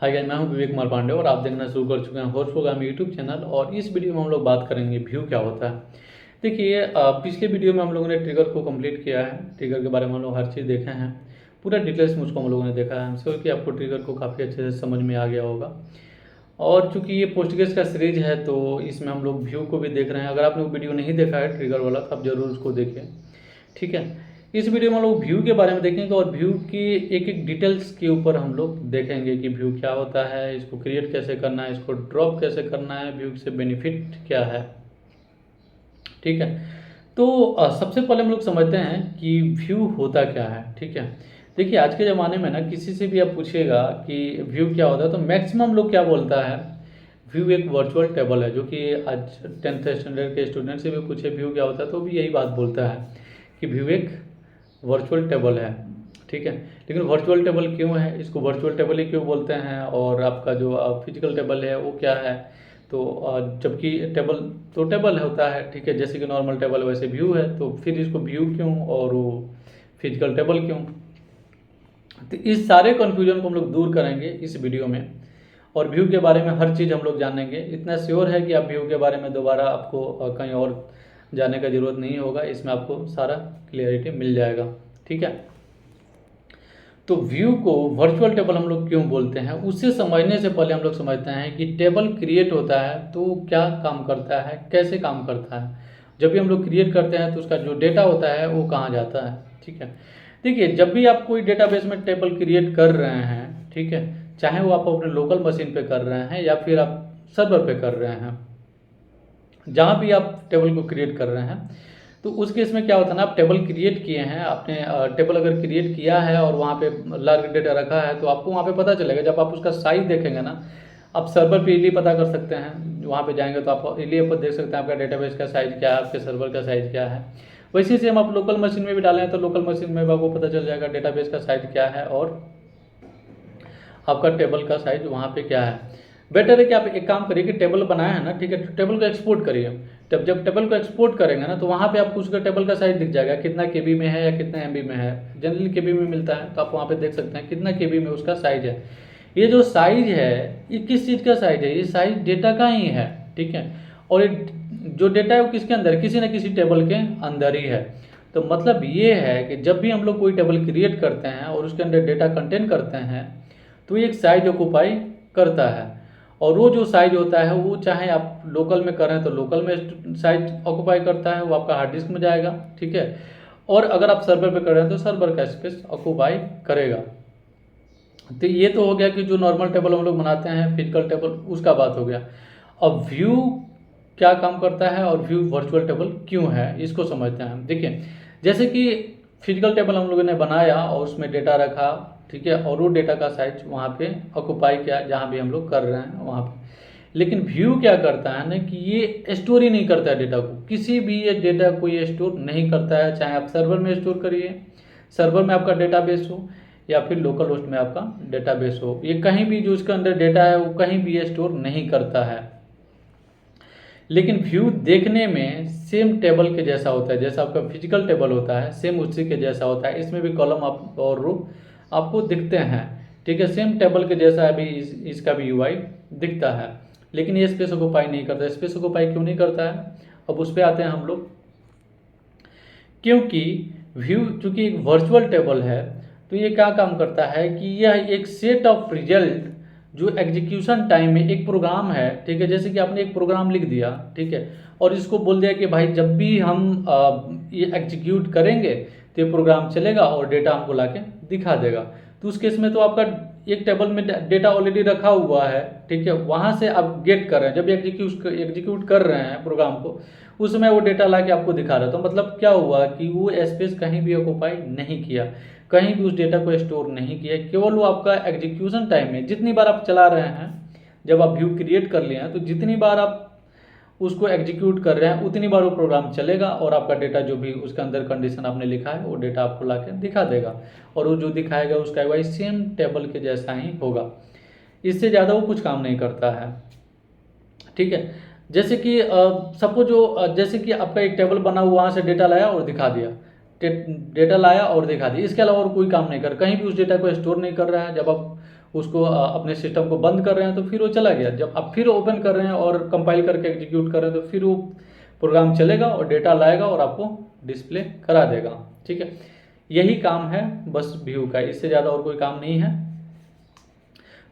Hi guys, मैं हूं विवेक कुमार पांडे और आप देखना शुरू कर चुके हैं होस्ट प्रोग्राम यूट्यूब चैनल। और इस वीडियो में हम लोग बात करेंगे व्यू क्या होता है। देखिए, पिछले वीडियो में हम लोगों ने ट्रिगर को कंप्लीट किया है। ट्रिगर के बारे में हम लोग हर चीज़ देखे हैं, पूरा डिटेल्स मुझको हम लोगों ने देखा है। हमसे कि आपको ट्रिगर को काफ़ी अच्छे से समझ में आ गया होगा। और चूंकि ये पोस्टग्रेस का सीरीज है तो इसमें हम लोग व्यू को भी देख रहे हैं। अगर आपने वो वीडियो नहीं देखा है ट्रिगर वाला तो आप जरूर उसको देखें, ठीक है। इस वीडियो में हम लोग व्यू के बारे में देखेंगे और व्यू की एक एक डिटेल्स के ऊपर हम लोग देखेंगे कि व्यू क्या होता है, इसको क्रिएट कैसे करना है, इसको ड्रॉप कैसे करना है, व्यू से बेनिफिट क्या है, ठीक है। तो सबसे पहले हम लोग समझते हैं कि व्यू होता क्या है, ठीक है। देखिए, आज के ज़माने में ना किसी से भी आप पूछिएगा कि व्यू क्या होता है तो मैक्सिमम लोग क्या बोलता है, व्यू एक वर्चुअल टेबल है। जो कि आज 10th स्टैंडर्ड के स्टूडेंट से भी पूछे व्यू क्या होता है तो भी यही बात बोलता है कि व्यू एक वर्चुअल टेबल है, ठीक है। लेकिन वर्चुअल टेबल क्यों है, इसको वर्चुअल टेबल ही क्यों बोलते हैं, और आपका जो फिजिकल टेबल है वो क्या है। तो जबकि टेबल तो टेबल होता है, ठीक है, जैसे कि नॉर्मल टेबल वैसे व्यू है, तो फिर इसको व्यू क्यों और वो फिजिकल टेबल क्यों। तो इस सारे कन्फ्यूजन को हम लोग दूर करेंगे इस वीडियो में। और व्यू के बारे में हर चीज़ हम लोग जानेंगे। इतना श्योर है कि आप व्यू के बारे में दोबारा आपको कहीं और जाने का ज़रूरत नहीं होगा, इसमें आपको सारा क्लियरिटी मिल जाएगा, ठीक है। तो व्यू को वर्चुअल टेबल हम लोग क्यों बोलते हैं, उससे समझने से पहले हम लोग समझते हैं कि टेबल क्रिएट होता है तो क्या काम करता है, कैसे काम करता है। जब भी हम लोग क्रिएट करते हैं तो उसका जो डेटा होता है वो कहाँ जाता है, ठीक है। देखिए, जब भी आप कोई डेटाबेस में टेबल क्रिएट कर रहे हैं, ठीक है, चाहे वो आप अपने लोकल मशीन पे कर रहे हैं या फिर आप सर्वर पे कर रहे हैं, जहाँ भी आप टेबल को क्रिएट कर रहे हैं, तो उस केस में क्या होता है ना, आप टेबल क्रिएट किए हैं, आपने टेबल अगर क्रिएट किया है और वहाँ पे लार्ज डेटा रखा है तो आपको वहाँ पे पता चलेगा। जब आप उसका साइज देखेंगे ना, आप सर्वर पे इजीली पता कर सकते हैं। वहाँ पे जाएंगे तो आप इजीली आप देख सकते हैं आपका डेटाबेस का साइज़ क्या है, आपके सर्वर का साइज़ क्या है। वैसे सेम आप लोकल मशीन में भी डालें तो लोकल मशीन में भी आपको पता चल जाएगा डेटाबेस का साइज़ क्या है और आपका टेबल का साइज वहाँ पे क्या है। बेटर है कि आप एक काम करिए कि टेबल बनाया है ना, ठीक है, तो टेबल को एक्सपोर्ट करिए। जब टेबल को एक्सपोर्ट करेंगे ना तो वहाँ पे आपको उसका टेबल का साइज दिख जाएगा, कितना केबी में है या कितना एमबी में है। जनरली केबी में मिलता है तो आप वहाँ पे देख सकते हैं कितना केबी में उसका साइज है। ये जो साइज है ये किस चीज़ का साइज है, ये साइज डेटा का ही है, ठीक है। और ये जो डेटा है वो किसके अंदर, किसी न किसी टेबल के अंदर ही है। तो मतलब ये है कि जब भी हम लोग कोई टेबल क्रिएट करते हैं और उसके अंदर डेटा कंटेन करते हैं तो एक साइज ऑक्यूपाई करता है। और वो जो साइज होता है वो चाहे आप लोकल में करें तो लोकल में साइज ऑक्यूपाई करता है, वो आपका हार्ड डिस्क में जाएगा, ठीक है। और अगर आप सर्वर पे कर रहे हैं तो सर्वर का स्पेस ऑक्यूपाई करेगा। तो ये तो हो गया कि जो नॉर्मल टेबल हम लोग बनाते हैं फिजिकल टेबल, उसका बात हो गया। अब व्यू क्या काम करता है और व्यू वर्चुअल टेबल क्यों है, इसको समझते हैं हम। देखिए, जैसे कि फिजिकल टेबल हम लोगों ने बनाया और उसमें डेटा रखा, ठीक है, और वो डेटा का साइज वहाँ पे ऑक्यूपाई किया जहाँ भी हम लोग कर रहे हैं वहाँ पे। लेकिन व्यू क्या करता है ना कि ये स्टोर ही नहीं करता है डेटा को, किसी भी ये डेटा को ये स्टोर नहीं करता है। चाहे आप सर्वर में स्टोर करिए, सर्वर में आपका डेटाबेस हो या फिर लोकल होस्ट में आपका डेटाबेस हो, ये कहीं भी जो इसके अंदर डेटा है वो कहीं भी ये स्टोर नहीं करता है। लेकिन व्यू देखने में सेम टेबल के जैसा होता है, जैसा आपका फिजिकल टेबल होता है सेम उसी के जैसा होता है। इसमें भी कॉलम आप और रो आपको दिखते हैं, ठीक है, सेम टेबल के जैसा अभी इसका भी यूआई दिखता है। लेकिन ये स्पेस ऑक्यूपाई नहीं करता। स्पेस ऑक्यूपाई क्यों नहीं करता है, अब उस पर आते हैं हम लोग। क्योंकि व्यू चूंकि एक वर्चुअल टेबल है तो ये क्या काम करता है कि यह एक सेट ऑफ रिजल्ट जो एग्जीक्यूशन टाइम में एक प्रोग्राम है, ठीक है, जैसे कि आपने एक प्रोग्राम लिख दिया, ठीक है, और इसको बोल दिया कि भाई जब भी हम ये एग्जीक्यूट करेंगे तो ये प्रोग्राम चलेगा और डेटा हमको लाके दिखा देगा। तो उस केस में तो आपका एक टेबल में डेटा ऑलरेडी रखा हुआ है, ठीक है, वहाँ से आप गेट कर रहे हैं, जब एग्जीक्यूट कर रहे हैं प्रोग्राम को उस समय वो डेटा ला के आपको दिखा रहा है। तो मतलब क्या हुआ कि वो स्पेस कहीं भी ऑक्यूपाई नहीं किया, कहीं भी उस डेटा को स्टोर नहीं किया। केवल वो आपका एग्जीक्यूशन टाइम में जितनी बार आप चला रहे हैं, जब आप व्यू क्रिएट कर लिए हैं तो जितनी बार आप उसको एग्जीक्यूट कर रहे हैं उतनी बार वो प्रोग्राम चलेगा और आपका डेटा जो भी उसके अंदर कंडीशन आपने लिखा है वो डेटा आपको ला के दिखा देगा। और वो जो दिखाएगा उसका वही सेम टेबल के जैसा ही होगा, इससे ज़्यादा वो कुछ काम नहीं करता है, ठीक है। जैसे कि सपोज जैसे कि आपका एक टेबल बना हुआ, वहाँ से डेटा लाया और दिखा दिया, डेटा लाया और दिखा दिया, इसके अलावा और कोई काम नहीं कर, कहीं भी उस डेटा को स्टोर नहीं कर रहा है। जब आप उसको अपने सिस्टम को बंद कर रहे हैं तो फिर वो चला गया, जब आप फिर ओपन कर रहे हैं और कंपाइल करके एग्जीक्यूट कर रहे हैं तो फिर वो प्रोग्राम चलेगा और डेटा लाएगा और आपको डिस्प्ले करा देगा। ठीक है, यही काम है बस व्यू का, इससे ज़्यादा और कोई काम नहीं है।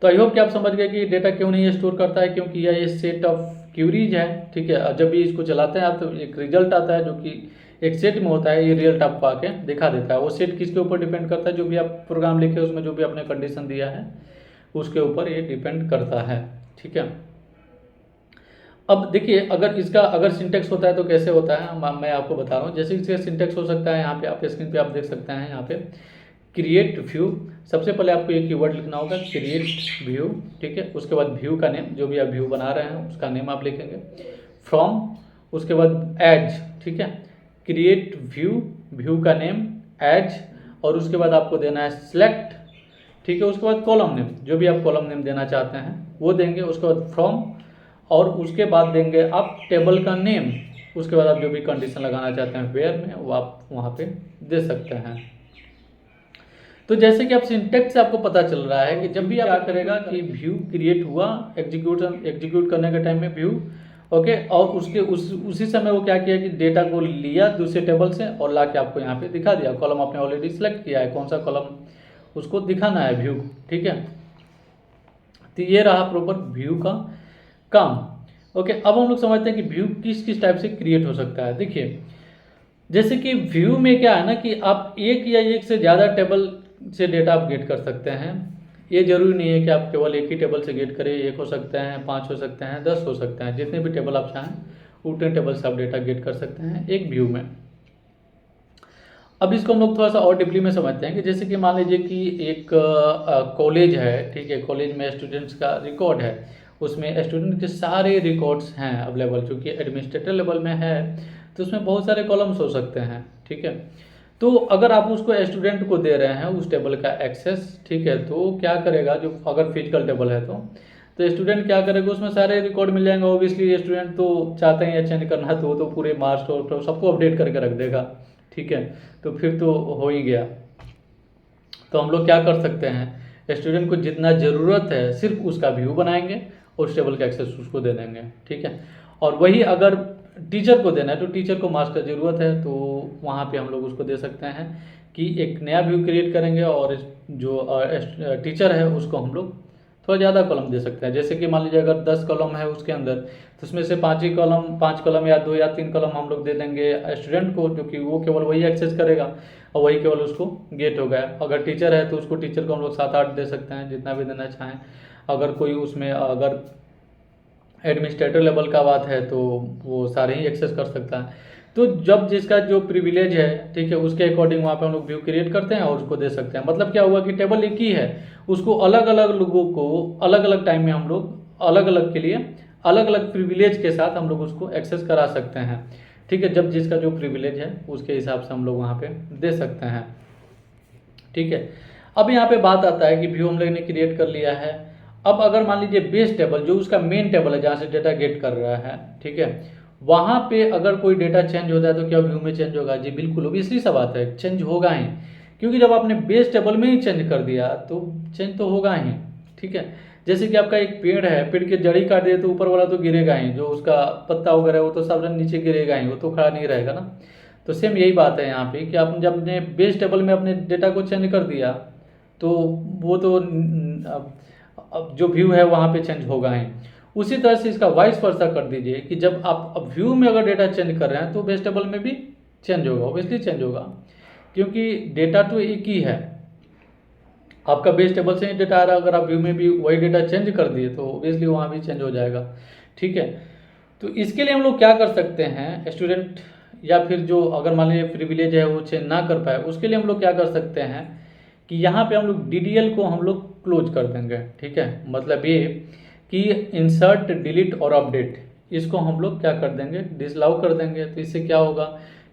तो आई होप कि आप समझ गए कि डेटा क्यों नहीं स्टोर करता है, क्योंकि यह सेट ऑफ क्यूरीज है। ठीक है, जब भी इसको चलाते हैं आप तो एक रिजल्ट आता है जो कि एक सेट में होता है, ये रिजल्ट आपको आके दिखा देता है। वो सेट किसके ऊपर डिपेंड करता है, जो भी आप प्रोग्राम लिखे उसमें जो भी आपने कंडीशन दिया है उसके ऊपर ये डिपेंड करता है। ठीक है, अब देखिए अगर सिंटेक्स होता है तो कैसे होता है मैं आपको बता रहा हूँ। जैसे इसका सिंटेक्स हो सकता है, यहाँ पे आप स्क्रीन पे आप देख सकते हैं, यहाँ पे क्रिएट व्यू। सबसे पहले आपको एक कीवर्ड लिखना होगा क्रिएट व्यू। ठीक है, उसके बाद व्यू का नेम, जो भी आप व्यू बना रहे हैं उसका नेम आप लिखेंगे। फ्रॉम, उसके बाद एज। ठीक है, क्रिएट व्यू, व्यू का नेम, एज, और उसके बाद आपको देना है सिलेक्ट। ठीक है, उसके बाद कॉलम नेम, जो भी आप कॉलम नेम देना चाहते हैं वो देंगे। उसके बाद फ्रॉम, और उसके बाद देंगे आप टेबल का नेम। उसके बाद आप जो भी कंडीशन लगाना चाहते हैं वेयर में वो आप वहाँ पे दे सकते हैं। तो जैसे कि आप सिंटेक्स से आपको पता चल रहा है कि जब भी आप क्या करेगा कि व्यू क्रिएट हुआ, एग्जीक्यूट करने के टाइम में व्यू, ओके, और उसी समय वो क्या किया कि डेटा को लिया दूसरे टेबल से और ला के आपको यहाँ पे दिखा दिया। कॉलम आपने ऑलरेडी सिलेक्ट किया है, कौन सा कॉलम उसको दिखाना है व्यू। ठीक है, तो ये रहा प्रॉपर व्यू का काम। ओके, अब हम लोग समझते हैं कि व्यू किस किस टाइप से क्रिएट हो सकता है। देखिए, जैसे कि व्यू में क्या है ना कि आप एक या एक से ज़्यादा टेबल से डेटा आप गेट कर सकते हैं। ये जरूरी नहीं है कि आप केवल एक ही टेबल से गेट करें, एक हो सकते हैं, 5 हो सकते हैं, 10 हो सकते हैं, जितने भी टेबल आप चाहें उतने टेबल से आप डेटा गेट कर सकते हैं एक व्यू में। अब इसको हम लोग थोड़ा सा और डीपली में समझते हैं कि जैसे कि मान लीजिए कि एक कॉलेज है। ठीक है, कॉलेज में स्टूडेंट्स का रिकॉर्ड है, उसमें स्टूडेंट के सारे रिकॉर्ड्स हैं अवेलेबल, चूँकि एडमिनिस्ट्रेटर लेवल में है तो उसमें बहुत सारे कॉलम्स हो सकते हैं। ठीक है, तो अगर आप उसको स्टूडेंट को दे रहे हैं उस टेबल का एक्सेस, ठीक है, तो क्या करेगा, जो अगर फिजिकल टेबल है तो स्टूडेंट क्या करेगा, उसमें सारे रिकॉर्ड मिल जाएंगे। ऑब्वियसली स्टूडेंट तो चाहते हैं चेंज करना तो वो तो पूरे मार्क्स और सबको अपडेट करके रख देगा। ठीक है, तो फिर तो हो ही गया। तो हम लोग क्या कर सकते हैं, स्टूडेंट को जितना ज़रूरत है सिर्फ उसका व्यू बनाएंगे और उस टेबल का एक्सेस उसको दे देंगे। ठीक है, और वही अगर टीचर को देना है तो टीचर को मार्क्स का ज़रूरत है तो वहाँ पे हम लोग उसको दे सकते हैं कि एक नया व्यू क्रिएट करेंगे और जो टीचर है उसको हम लोग थोड़ा ज़्यादा कॉलम दे सकते हैं। जैसे कि मान लीजिए अगर 10 कॉलम है उसके अंदर, तो उसमें से 5 कॉलम या 2 या 3 कॉलम हम लोग दे देंगे स्टूडेंट को, जो कि वो केवल वही एक्सेस करेगा और वही केवल उसको गेट होगा। अगर टीचर है तो उसको टीचर को हम लोग 7-8 दे सकते हैं, जितना भी देना चाहें। अगर कोई उसमें अगर एडमिनिस्ट्रेटर लेवल का बात है तो वो सारे ही एक्सेस कर सकता है। तो जब जिसका जो प्रिविलेज है, ठीक है, उसके अकॉर्डिंग वहाँ पे हम लोग व्यू क्रिएट करते हैं और उसको दे सकते हैं। मतलब क्या हुआ कि टेबल एक ही है, उसको अलग अलग लोगों को अलग अलग टाइम में हम लोग अलग अलग के लिए अलग अलग प्रिविलेज के साथ हम लोग उसको एक्सेस करा सकते हैं। ठीक है, जब जिसका जो प्रिविलेज है उसके हिसाब से हम लोग वहाँ पे दे सकते हैं। ठीक है, अब यहाँ पे बात आता है कि व्यू हम लोग ने क्रिएट कर लिया है। अब अगर मान लीजिए बेस टेबल जो उसका मेन टेबल है जहाँ से डेटा गेट कर रहा है, ठीक है, वहाँ पे अगर कोई डेटा चेंज होता है तो क्या व्यू में चेंज होगा? जी बिल्कुल, ऑब्वियसली सा बात है, चेंज होगा ही, क्योंकि जब आपने बेस टेबल में ही चेंज कर दिया तो चेंज तो होगा ही। ठीक है, जैसे कि आपका एक पेड़ है, पेड़ की जड़ी काट दिए तो ऊपर वाला तो गिरेगा ही, जो उसका पत्ता वगैरह वो तो सब नीचे गिरेगा ही, वो तो खड़ा नहीं रहेगा ना। तो सेम यही बात है यहाँ पे कि आपने जब अपने बेस टेबल में अपने डेटा को चेंज कर दिया तो वो तो अब जो व्यू है वहाँ पे चेंज होगा ही। उसी तरह से इसका वाइस वर्सा कर दीजिए कि जब आप अब व्यू में अगर डेटा चेंज कर रहे हैं तो बेस टेबल में भी चेंज होगा, ऑब्वियसली चेंज होगा, क्योंकि डेटा तो एक ही है। आपका बेस टेबल से ही डेटा आ रहा है, अगर आप व्यू में भी वही डेटा चेंज कर दिए तो ऑब्वियसली वहाँ भी चेंज हो जाएगा। ठीक है, तो इसके लिए हम लोग क्या कर सकते हैं, स्टूडेंट या फिर जो अगर मान लीजिए प्रिविलेज है वो चेंज ना कर पाए, उसके लिए हम लोग क्या कर सकते हैं कि यहाँ पे हम लोग DDL को हम लोग क्लोज कर देंगे। ठीक है, मतलब ये कि इंसर्ट, डिलीट और अपडेट, इसको हम लोग क्या कर देंगे, डिसअलाउ कर देंगे। तो इससे क्या होगा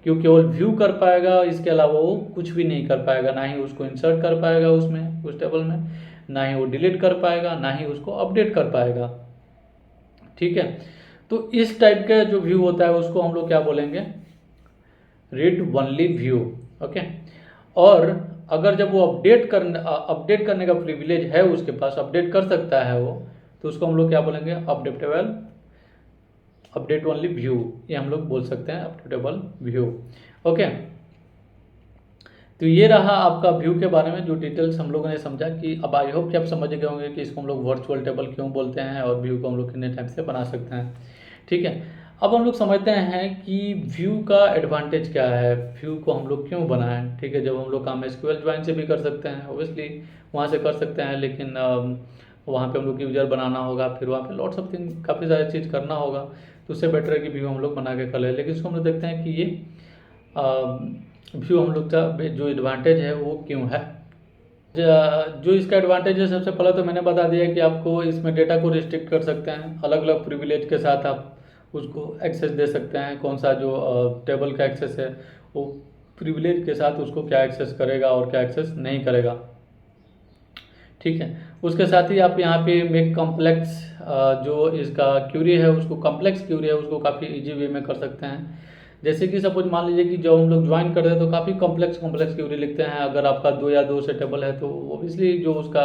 कि वो केवल व्यू कर पाएगा, इसके अलावा वो कुछ भी नहीं कर पाएगा, ना ही उसको इंसर्ट कर पाएगा उसमें उस टेबल में, ना ही वो डिलीट कर पाएगा, ना ही उसको अपडेट कर पाएगा। ठीक है, तो इस टाइप का जो व्यू होता है उसको हम लोग क्या बोलेंगे, रीड ओनली व्यू। ओके। और अगर जब वो अपडेट करने का प्रिविलेज है उसके पास, अपडेट कर सकता है वो, तो उसको हम लोग क्या बोलेंगे, अपडेटेबल, अपडेट ओनली व्यू, ये हम लोग बोल सकते हैं अपडेटेबल व्यू। ओके, तो ये रहा आपका व्यू के बारे में जो डिटेल्स हम लोगों ने समझा। कि अब आई होप कि आप समझ गए होंगे कि इसको हम लोग वर्चुअल टेबल क्यों बोलते हैं और व्यू को हम लोग कितने टाइप से बना सकते हैं। ठीक है, अब हम लोग समझते हैं कि व्यू का एडवांटेज क्या है, व्यू को हम लोग क्यों बनाएं। ठीक है, जब हम लोग काम एसक्यूएल ज्वाइन से भी कर सकते हैं, ओबियसली वहाँ से कर सकते हैं, लेकिन वहाँ पे हम लोग यूजर बनाना होगा, फिर वहाँ पे लॉट्स ऑफ थिंग, काफ़ी सारी चीज़ करना होगा, तो उससे बेटर है कि व्यू हम लोग बना के कर लें। लेकिन इसको हम लोग देखते हैं कि ये व्यू हम लोग का जो एडवांटेज है वो क्यों है। जो इसका एडवांटेज है, सबसे पहले तो मैंने बता दिया कि आपको इसमें डेटा को रिस्ट्रिक्ट कर सकते हैं, अलग अलग प्रिविलेज के साथ आप उसको एक्सेस दे सकते हैं। कौन सा जो टेबल का एक्सेस है वो प्रिविलेज के साथ उसको क्या एक्सेस करेगा और क्या एक्सेस नहीं करेगा। ठीक है, उसके साथ ही आप यहाँ पे मेक कॉम्प्लेक्स, जो इसका क्यूरी है उसको, कॉम्प्लेक्स क्यूरी है उसको काफ़ी इजी वे में कर सकते हैं। जैसे कि सपोज मान लीजिए कि जब हम लोग ज्वाइन करते हैं तो काफ़ी कॉम्प्लेक्स क्यूरी लिखते हैं। अगर आपका 2 या 2 से टेबल है तो ओबियसली जो उसका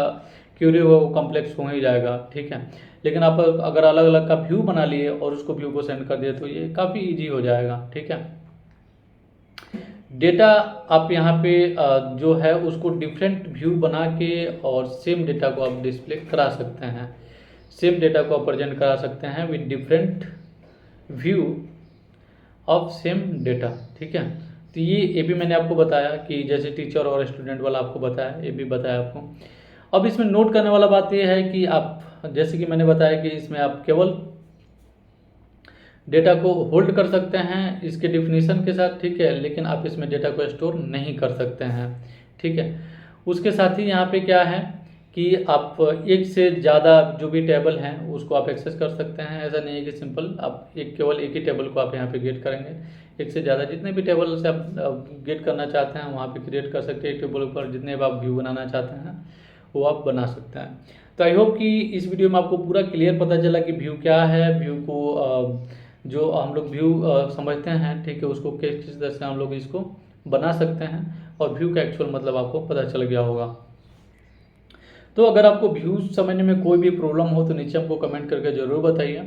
क्यूरी होगा वो कॉम्प्लेक्स हो ही जाएगा। ठीक है, लेकिन आप अगर अलग अलग का व्यू बना लिए और उसको व्यू को सेंड कर दिए तो ये काफ़ी ईजी हो जाएगा। ठीक है, डेटा आप यहाँ पे जो है उसको डिफरेंट व्यू बना के और सेम डेटा को आप डिस्प्ले करा सकते हैं, सेम डेटा को आप प्रेजेंट करा सकते हैं with different view of same data. ठीक है, तो ये भी मैंने आपको बताया कि जैसे टीचर और स्टूडेंट वाला आपको बताया, ये भी बताया आपको। अब इसमें नोट करने वाला बात ये है कि आप, जैसे कि मैंने बताया कि इसमें आप केवल डेटा को होल्ड कर सकते हैं इसके डिफिनीशन के साथ। ठीक है, लेकिन आप इसमें डेटा को स्टोर नहीं कर सकते हैं। ठीक है, उसके साथ ही यहाँ पे क्या है कि आप एक से ज़्यादा जो भी टेबल हैं उसको आप एक्सेस कर सकते हैं। ऐसा नहीं है कि सिंपल आप केवल एक ही टेबल को आप यहाँ पे गेट करेंगे, एक से ज़्यादा जितने भी टेबल से आप गेट करना चाहते हैं वहाँ पे क्रिएट कर सकते हैं। एक टेबल पर जितने भी आप व्यू बनाना चाहते हैं वो आप बना सकते हैं। तो आई होप कि इस वीडियो में आपको पूरा क्लियर पता चला कि व्यू क्या है, व्यू को जो हम लोग व्यू समझते हैं, ठीक है, उसको किस तरह से हम लोग इसको बना सकते हैं, और व्यू का एक्चुअल मतलब आपको पता चल गया होगा। तो अगर आपको व्यूज समझने में कोई भी प्रॉब्लम हो तो नीचे हमको कमेंट करके ज़रूर बताइए।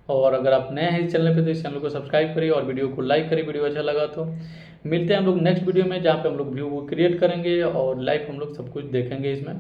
और अगर आप नए हैं इस चैनल पे तो इस चैनल को सब्सक्राइब करिए और वीडियो को लाइक करिए। वीडियो अच्छा लगा तो मिलते हैं हम लोग नेक्स्ट वीडियो में, जहाँ पे हम लोग व्यू को क्रिएट करेंगे और लाइव हम लोग सब कुछ देखेंगे इसमें।